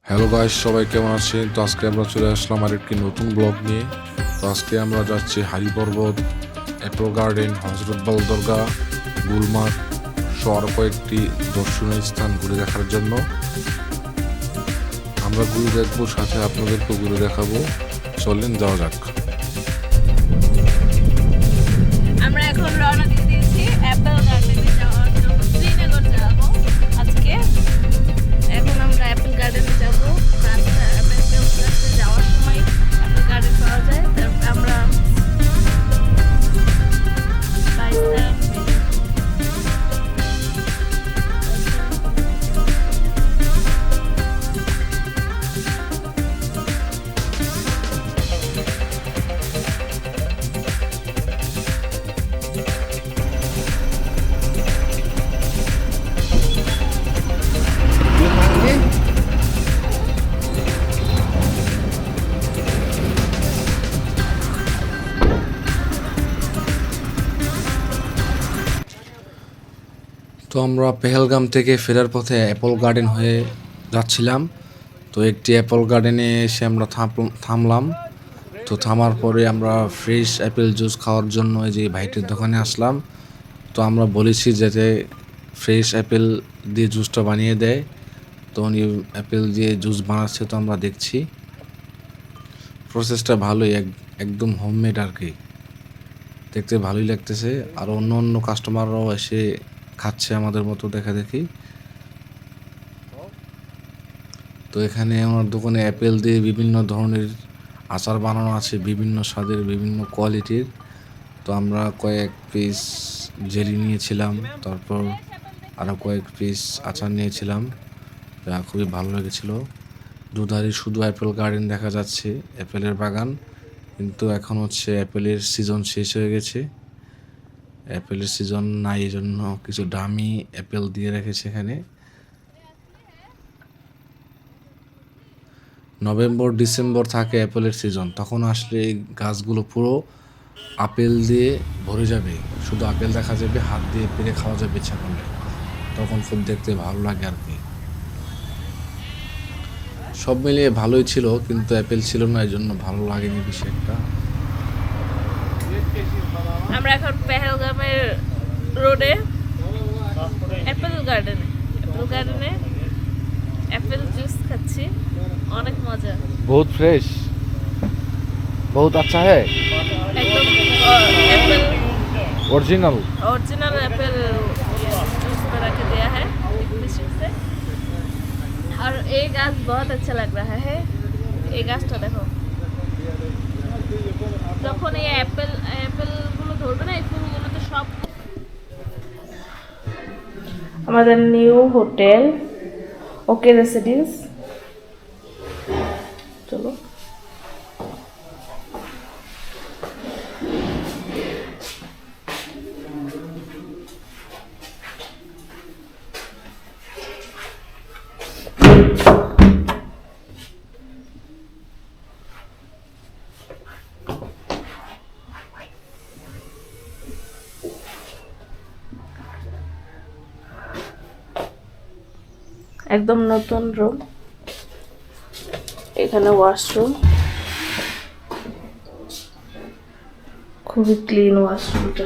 Hello guys, সবাই কেমন আছেন? তো আজকে আমরা চলে আসলাম আরেকটি নতুন ব্লগ নিয়ে। তো আজকে আমরা যাচ্ছি হারি পর্বত, অ্যাপল গার্ডেন, হজরত বল দরগা, গুলমার্গ সহ আরও কয়েকটি দর্শনীয় স্থান ঘুরে দেখার জন্য। আমরা ঘুরে দেখবো, সাথে আপনাদেরকেও ঘুরে দেখাবো। চলেন যাওয়া যাক। আমরা এখন রওনা দিয়ে দিয়েছি অ্যাপল গার্ডেনে যাওয়ার জন্য। শ্রীনগর যাব আজকে। এখন আমরা অ্যাপল গার্ডেনে যাব। রাস্তায় যাওয়ার সময় অ্যাপল গার্ডেন পাওয়া যায়। তারপর আমরা তো আমরা পেহেলগাম থেকে ফেরার পথে অ্যাপল গার্ডেন হয়ে যাচ্ছিলাম। তো একটি অ্যাপল গার্ডেনে এসে আমরা থামলাম। তো থামার পরে আমরা ফ্রেশ অ্যাপেল জুস খাওয়ার জন্য এই যে ভাইটির দোকানে আসলাম। তো আমরা বলেছি যাতে ফ্রেশ অ্যাপেল দিয়ে জুসটা বানিয়ে দেয়। তো উনি অ্যাপেল দিয়ে জুস বানাচ্ছে, তো আমরা দেখছি। প্রসেসটা ভালোই, একদম হোমমেড আর কি। দেখতে ভালোই লাগতেছে। আর অন্য অন্য কাস্টমাররাও এসে খাচ্ছে আমাদের মতো দেখা দেখি। তো এখানে আমার দোকানে অ্যাপেল দিয়ে বিভিন্ন ধরনের আচার বানানো আছে, বিভিন্ন স্বাদের, বিভিন্ন কোয়ালিটির। তো আমরা কয়েক পিস জেলি নিয়েছিলাম, তারপর আরও কয়েক পিস আচার নিয়েছিলাম, যা খুবই ভালো লেগেছিলো। দুধারে শুধু অ্যাপেল গার্ডেন দেখা যাচ্ছে, অ্যাপেলের বাগান। কিন্তু এখন হচ্ছে অ্যাপেলের সিজন শেষ হয়ে গেছে, অ্যাপেলের সিজন নাই, এই জন্য কিছু দামি অ্যাপেল দিয়ে রেখেছে এখানে। নভেম্বর ডিসেম্বর থাকে অ্যাপেলের সিজন, তখন আসলে এই গাছগুলো পুরো আপেল দিয়ে ভরে যাবে। শুধু আপেল দেখা যাবে, হাত দিয়ে পেরে খাওয়া যাবে ইচ্ছা করলে। তখন খুব দেখতে ভালো লাগে আর কি। সব মিলিয়ে ভালোই ছিল, কিন্তু অ্যাপেল ছিল না, এই জন্য ভালো লাগেনি বেশি একটা। আমরা এখন পেহেলগামের রোডে অ্যাপল গার্ডেনে অ্যাপেল জুস খাচ্ছি। অনেক মজা, बहुत फ्रेश, बहुत अच्छा है, একদম Apple original. Original Apple juice बना के दिया है मिश्री से। और ये गाछ बहुत अच्छा लग रहा है। ये গাছটা দেখো, যখন এই অ্যাপেলগুলো ধরবে না, এই ফুলগুলো তো সব। আমাদের নিউ হোটেল ওকে রেসিডেন্স। চলো একদম নতুন রুম। এখানে ওয়াশরুম, খুবই ক্লিন ওয়াশরুমটা।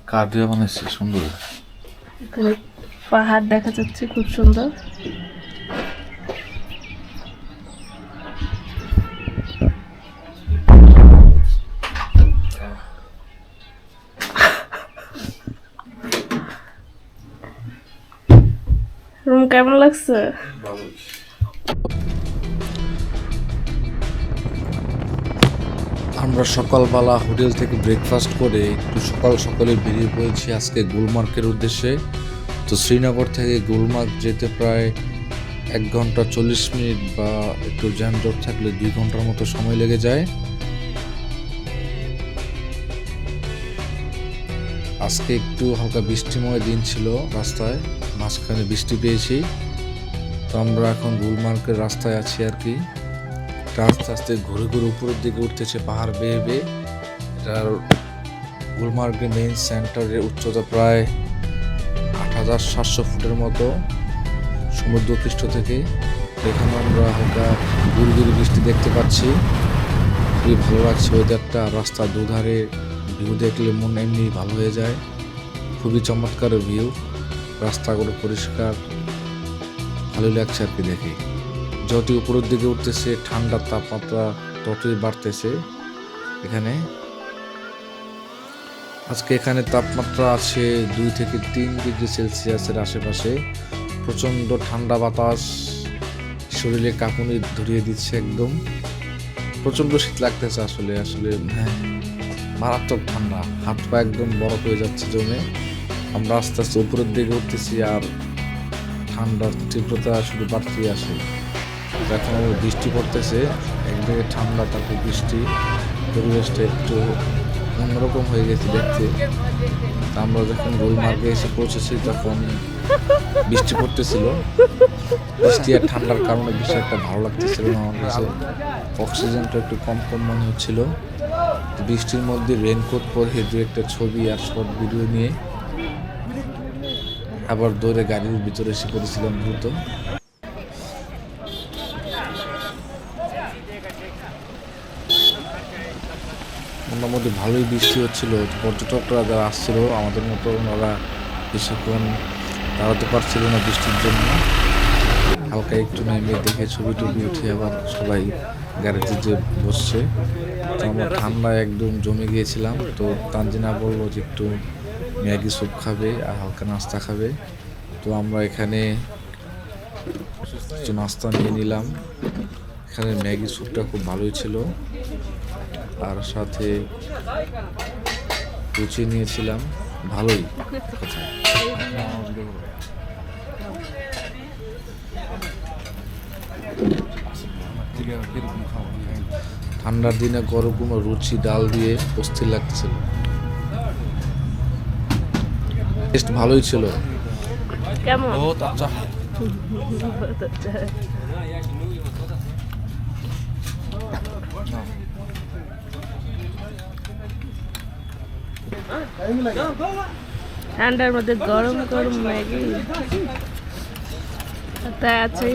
কাঠ দিয়ে বানাইছে, সুন্দর। এখানে পাহাড় দেখা যাচ্ছে, খুব সুন্দর। রুম কেমন লাগছে? আমরা সকালবেলা হোটেল থেকে ব্রেকফাস্ট করে একটু সকালে বেরিয়ে পড়েছি আজকে গুলমার্গের উদ্দেশ্যে। তো শ্রীনগর থেকে গুলমার্গ যেতে প্রায় 1 ঘন্টা 40 মিনিট, বা একটু জ্যামজট থাকলে 2 ঘন্টার মতো সময় লেগে যায়। আজকে একটু হালকা বৃষ্টিময় দিন ছিল, রাস্তায় মাঝখানে বৃষ্টি পেয়েছি। তো আমরা এখন গুলমার্গের রাস্তায় আছি আর কি। আস্তে আস্তে ঘুরে ঘুরে উপরের দিকে উঠতেছে পাহাড় বেয়ে বেয়ে। এটার গুলমার্গের মেইন সেন্টারের উচ্চতা প্রায় 8700 ফুটের মতো সমুদ্রপৃষ্ঠ থেকে। এখানে আমরা হালকা গুড়গুড়ি বৃষ্টি দেখতে পাচ্ছি। খুবই ভালো লাগছে ওয়েদারটা। রাস্তার দুধারে ভিউ দেখলে মন এমনি ভালো হয়ে যায়। খুবই চমৎকার ভিউ, রাস্তাগুলো পরিষ্কার, ভালোই লাগছে আর কি দেখে। যত উপরের দিকে উঠতেছে ঠান্ডার তাপমাত্রা ততই বাড়তেছে। আজকে এখানে তাপমাত্রা আছে 2 থেকে 3 ডিগ্রি সেলসিয়াসের আশেপাশে। প্রচণ্ড ঠান্ডা বাতাস শরীরে কাঁপুনি ধরিয়ে দিচ্ছে একদম। প্রচণ্ড শীত লাগতেছে আসলে মারাত্মক ঠান্ডা, হাত পা একদম বরফ হয়ে যাচ্ছে জমে। আমরা আস্তে আস্তে উপরের দিকে উঠতেছি আর ঠান্ডার তীব্রতা শুধু বাড়তেই আসে। এখন বৃষ্টি পড়তেছে, একদিকে ঠান্ডা তারপর বৃষ্টি, পরিবেশটা একটু অন্যরকম হয়ে গেছে দেখতে। আমরা যখন গুলমার্গে এসে পৌঁছেছি তখন বৃষ্টি পড়তেছিল। বৃষ্টি আর ঠান্ডার কারণে বেশি একটা ভালো লাগতেছিল না আমার কাছে। অক্সিজেনটা একটু কম কম মনে হচ্ছিল। বৃষ্টির মধ্যে রেনকোট পরে 2-1টা ছবি আর শর্ট ভিডিও নিয়ে আবার দৌড়ে গাড়ির ভিতরে এসে পড়েছিলাম দ্রুত। মোটামুটি ভালোই বৃষ্টি হচ্ছিল। পর্যটকরা যারা আসছিল আমাদের মতো ওনারা বেশিক্ষণ দাঁড়াতে পারছিল না বৃষ্টির জন্য। হালকা একটু নেমে দেখে ছবি টবি উঠে আবার সবাই গাড়িতে যে বসছে। তো আমরা ঠান্ডায় একদম জমে গিয়েছিলাম। তো তানজিনা বললো যে একটু ম্যাগি স্যুপ খাবে আর হালকা নাস্তা খাবে। তো আমরা এখানে কিছু নাস্তা নিয়ে নিলাম। এখানে ম্যাগি স্যুপটা খুব ভালোই ছিল, আর সাথে লুচি নিয়েছিলাম, ভালোই। ঠান্ডার দিনে গরম রুচি ডাল দিয়ে অস্থির লাগতেছিল। টেস্ট ভালোই ছিল। কেমন? বহুত আচ্ছা। ঠান্ডার মধ্যে গরম গরম ম্যাগি তাই আছে।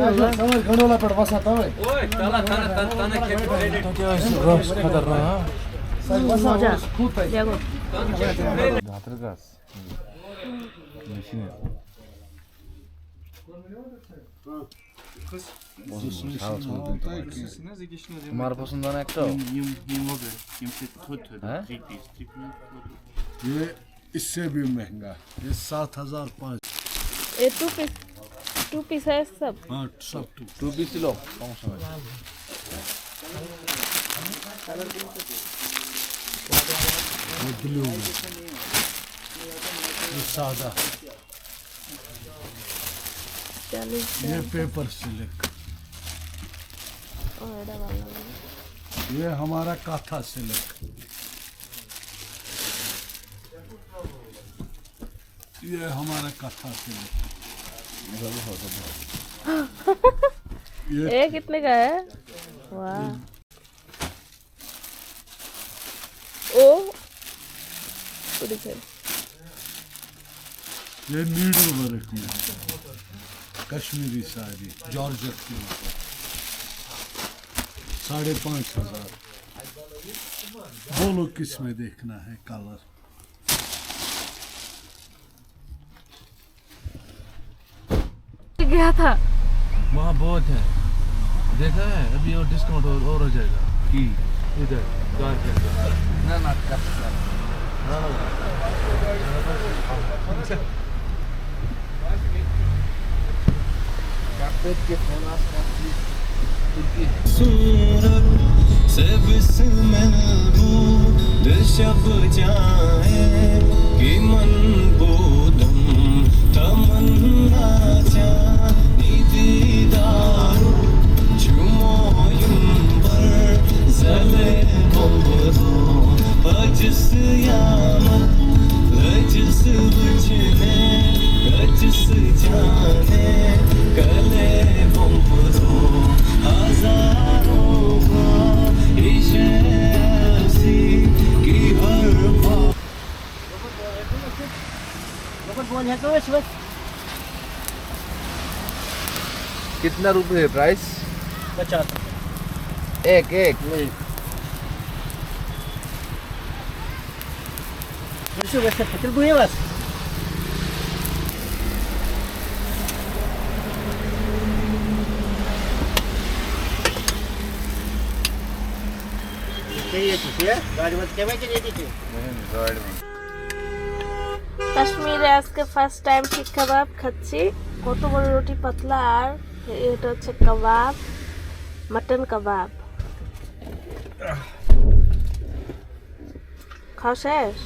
মজা দেখো। হাতের গাছ মেশিনের তোমার পছন্দ না একটা? হ্যাঁ? ये इससे भी महंगा, ये 7,500। ये टू पीस है सब। हाँ सब टू। 2 পিস ছিল, সমস্যা নাই। ये ब्लू में, ये सादा, 40 ये पेपर सिल्क, ये हमारा काथा सिल्क, ये हमारा काथा सिल्क। ये कितने का है? वाह। ओ ये नीडल वर्क में कश्मीरी साड़ी जॉर्जेट के ऊपर 5,500। बोलो किस में देखना है कलर? गया था वहाँ बहुत है, देखा है? अभी और डिस्काउंट और हो जाएगा कि इधर कार के अंदर। ना ना सूरत से बिस्मिल बूद शब जाए कि मन बोदम तमन्ना जा दीदारो जुमोयुम पर जले बोलो अजिस यामत रजिस बुझने रजिस जाने कले बोलो हजारों बार इश्क़ ऐसी कि हर बार कितना रुपए है प्राइस? 50 एक एक Bersih bersih kecil gue ya mas. Kayak gitu ya, gaji buat cewek aja dia gitu. কাশ্মীরে আজকে ফার্স্ট টাইম শিক কাবাব খাচ্ছি। কত বড় রুটি পাতলা, আর এটা হচ্ছে কাবাব, মাটন কাবাব। খাওয়া শেষ?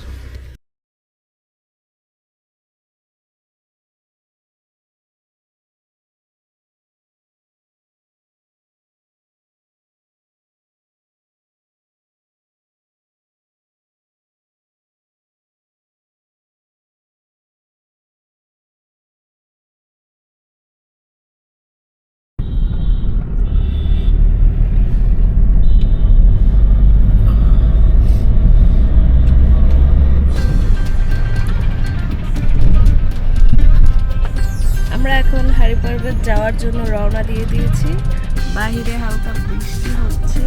আমরা এখন হারি পর্বত যাওয়ার জন্য রওনা দিয়ে দিয়েছি। বাহিরে হালকা বৃষ্টি হচ্ছে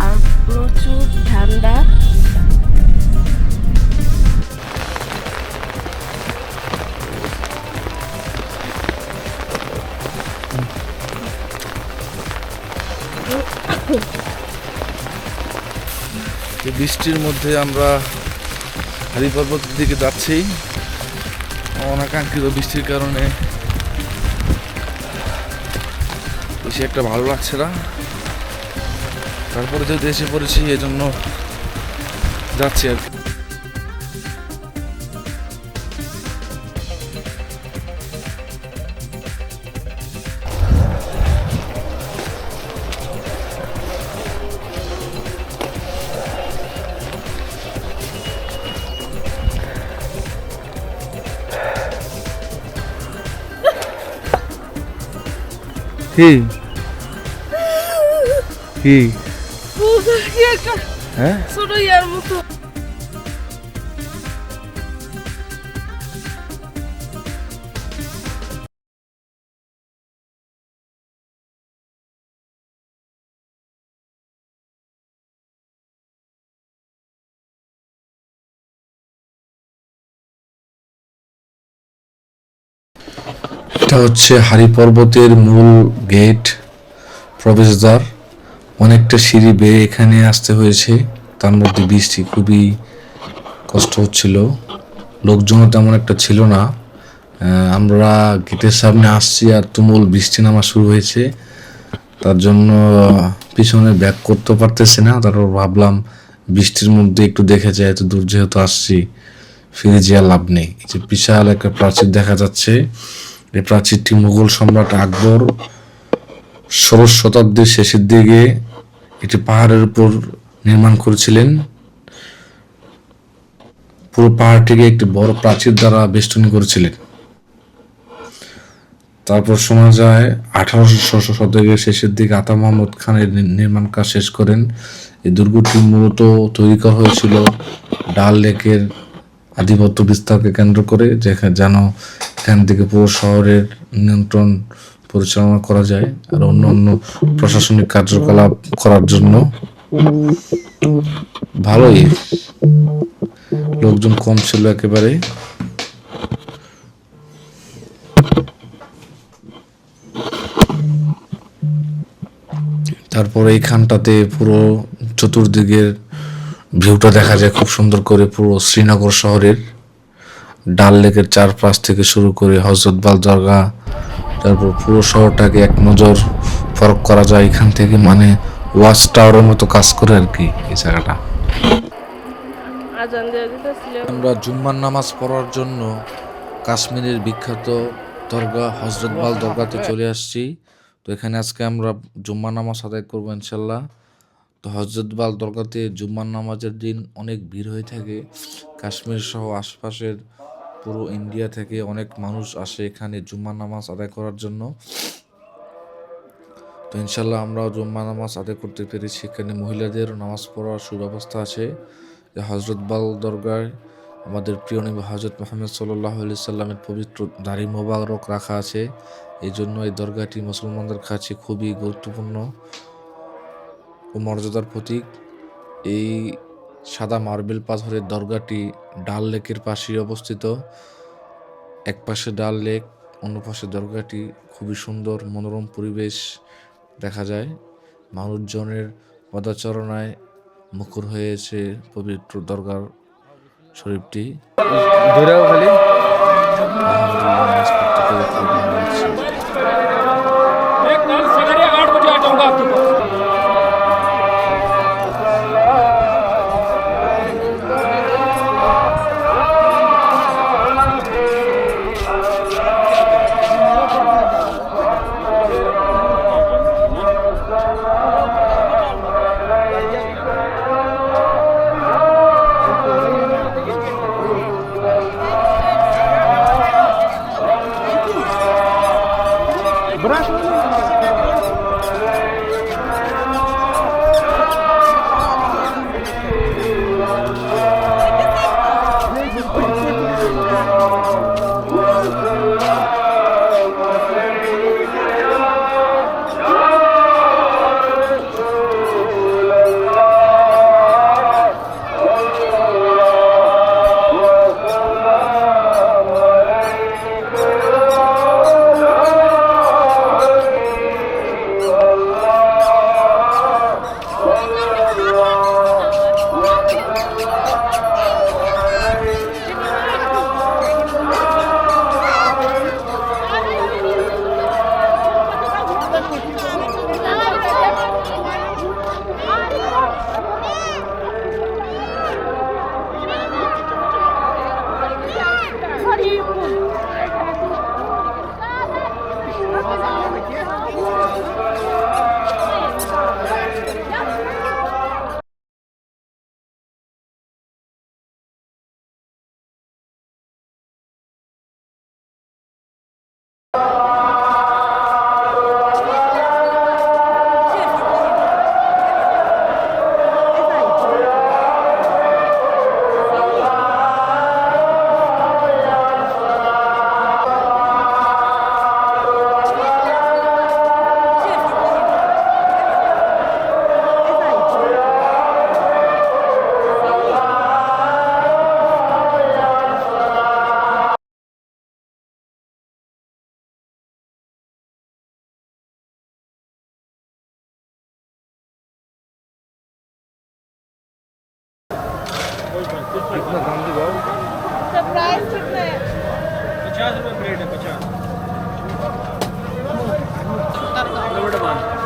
আর প্রচুর ঠান্ডা। এই বৃষ্টির মধ্যে আমরা হারি পর্বতের দিকে যাচ্ছি। অনাকাঙ্ক্ষিত বৃষ্টির কারণে বেশি একটা ভালো লাগছে না, তারপরে যেহেতু এসে পড়েছি এজন্য যাচ্ছি আর কি। কি কি হ্যাঁ ছোট ইয়ার মতো। এটা হচ্ছে হারি পর্বতের মূল গেট, প্রবেশদ্বার। অনেকটা সিঁড়ি বেয়ে এখানে আসতে হয়েছে, তার মধ্যে বৃষ্টি, খুবই কষ্ট হচ্ছিল। লোকজনও তেমন একটা ছিল না। আমরা গেটের সামনে আসছি আর তুমুল বৃষ্টি নামা শুরু হয়েছে, তার জন্য পিছনে ব্যাক করতে পারতেছি না। তারপর ভাবলাম বৃষ্টির মধ্যে একটু দেখে যায়, এত দূর যেহেতু আসছি ফিরে যেয়ে লাভ নেই। এই যে বিশাল একটা প্রাচীর দেখা যাচ্ছে, এই প্রাচীরটি মুঘল সম্রাট আকবর 16শ শতাব্দীর শেষের দিকে এটি পাহাড়ের উপর নির্মাণ করেছিলেন। পুরো পাহাড়টিকে একটি বড় প্রাচীর দ্বারা বেষ্টনী করেছিলেন। তারপর শোনা যায় 1800 শতকের শেষের দিকে আতা মোহাম্মদ খান এর নির্মাণ কাজ শেষ করেন। এই দুর্গটি মূলত তৈরি করা হয়েছিল ডাল লেকের আধিপত্য বিস্তারকে কেন্দ্র করে, যেন এখান থেকে পুরো শহরের নিয়ন্ত্রণ পরিচালনা করা যায় আর অন্যান্য প্রশাসনিক কার্যকলাপ করার জন্য। ভালোই, লোকজন কম ছিল একেবারে। তারপরে এইখানটাতে পুরো চতুর্দিকের ভিউটা দেখা যায় খুব সুন্দর করে, পুরো শ্রীনগর শহরের ডাল লেকের চারপাশ থেকে শুরু করে হজরতবাল দরগা, তারপর পুরো শহরটাকে এক নজর ফরক করা যায় এখান থেকে। মানে ওয়াচ টাওয়ারের মতো কাজ করে আর কি এই জায়গাটা। আজান দিয়ে দিতেছিল। আমরা জুম্মার নামাজ পড়ার জন্য কাশ্মীরের বিখ্যাত দরগা হজরতবাল দরগাতে চলে আসছি। তো এখানে আজকে আমরা জুম্মার নামাজ আদায় করবো ইনশাল্লাহ। তো হজরতবাল দরগাতে জুম্মার নামাজের দিন অনেক ভিড় হয়ে থাকে। কাশ্মীর সহ আশপাশের পুরো ইন্ডিয়া থেকে অনেক মানুষ আসে এখানে জুম্মার নামাজ আদায় করার জন্য। তো ইনশাল্লাহ আমরাও জুম্মার নামাজ আদায় করতে পেরেছি। এখানে মহিলাদের নামাজ পড়ার সুব্যবস্থা আছে। হজরতবাল দরগায় আমাদের প্রিয় নবী হযরত মুহাম্মদ সাল্লাল্লাহু আলাইহি সাল্লামের পবিত্র দাড়ি মোবারক রাখা আছে। এই জন্য এই দরগাটি মুসলমানদের কাছে খুবই গুরুত্বপূর্ণ ও মর্যাদার প্রতীক। এই সাদা মার্বেল পাথরের দরগাটি ডাল লেকের পাশেই অবস্থিত। এক পাশে ডাল লেক, অন্য পাশে দরগাটি। খুবই সুন্দর মনোরম পরিবেশ দেখা যায়। মানুষজনের পদচারণায় মুখর হয়েছে পবিত্র দরগার শরীফটি। আলহামদুলিল্লাহ, নামাজ পড়তে পেরে খুব ভালো লাগছে। इसका प्राइस कितना है? 50 रुपये प्लेट है 50।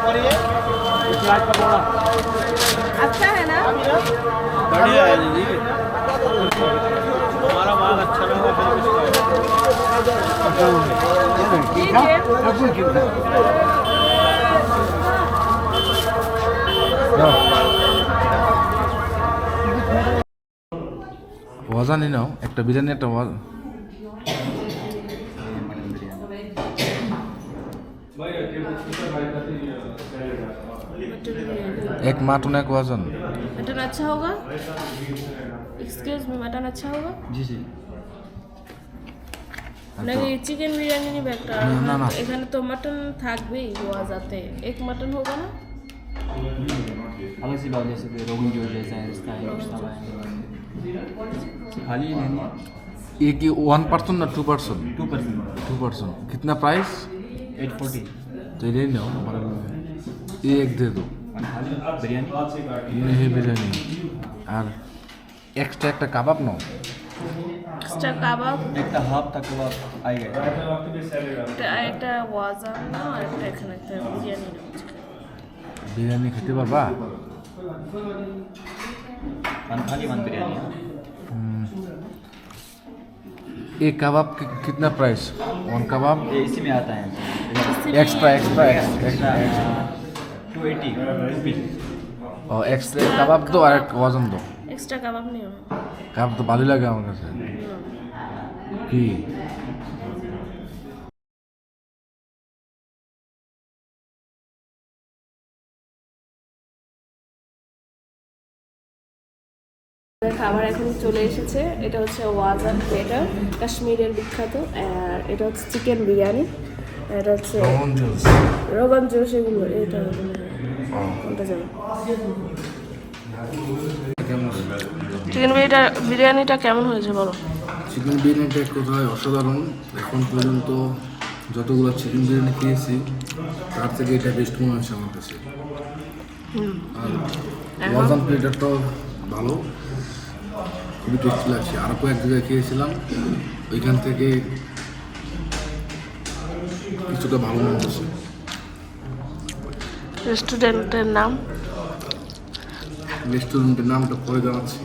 और ये प्याज पकौड़ा अच्छा है ना? बढ़िया है दीदी। हमारा माल अच्छा रहा ठीक है। ওয়াজানি নাও, একটা বিরিয়ানি, একটা एक मटन एक वजन। मटन अच्छा होगा? एक्सक्यूज मी, मटन अच्छा होगा? জি জি নাকি চিকেন বিরিয়ানি নিবে একটা? না, না। এখানে তো মটন থাকবেই ওয়াজাতে। এক মটন होगा ना? अलग सी बात जैसे कि रोगन जोश जैसा है इसका है खाली नहीं ये कि 1% ना 2%? 2% 2%। कितना प्राइस? 840 तो ये लो, हमारे ये एक दे दो। खाली बिरयानी नहीं बिरयानी और एक्स्ट्रा एक कबाब नो। এক্সট্রা কাবাব एक हाफ तक कबाब आएगा একটা ওয়াজা না, একটা এখানে একটা বিরিয়ানি নেব। बिरयानी खेते पारबा? वन खाली वन बिरयानी एक कबाब कितना प्राइस? 1 कबाब ये इसी में आता है एक्स्ट्रा एक्स्ट्रा 280 2 पीस और एक्स्ट्रा कबाब दो और एक वजन दो। এক্সট্রা কাবাব নিও। कबाब तो भालो लगे আমার কাছে কি খাবার এখন চলে এসেছে। এটা হচ্ছে ওয়াজান প্লেটার, কাশ্মীরের বিখ্যাত। আর এটা হচ্ছে চিকেন বিরিয়ানি, এটা হচ্ছে রোগান জোশ, এগুলো এটা কোনটা যাবে। চিকেন বিরিয়ানিটা কেমন হয়েছে বলো? চিকেন বিরিয়ানিটা এক কথায় অসাধারণ। এখন পর্যন্ত যতগুলো চিকেন বিরিয়ানি খেয়েছি তার থেকে এটা বেস্ট মনে হয়েছে আমার কাছে। আর ওয়াজান প্লেটারটাও ভালো, খুবই টেস্টি লাগছে। আরও কয়েক জায়গায় খেয়েছিলাম, ওইখান থেকে কিছুটা ভালো মনে হচ্ছে। রেস্টুরেন্টের নাম রেস্টুরেন্টের নামটা পরে জানাচ্ছি।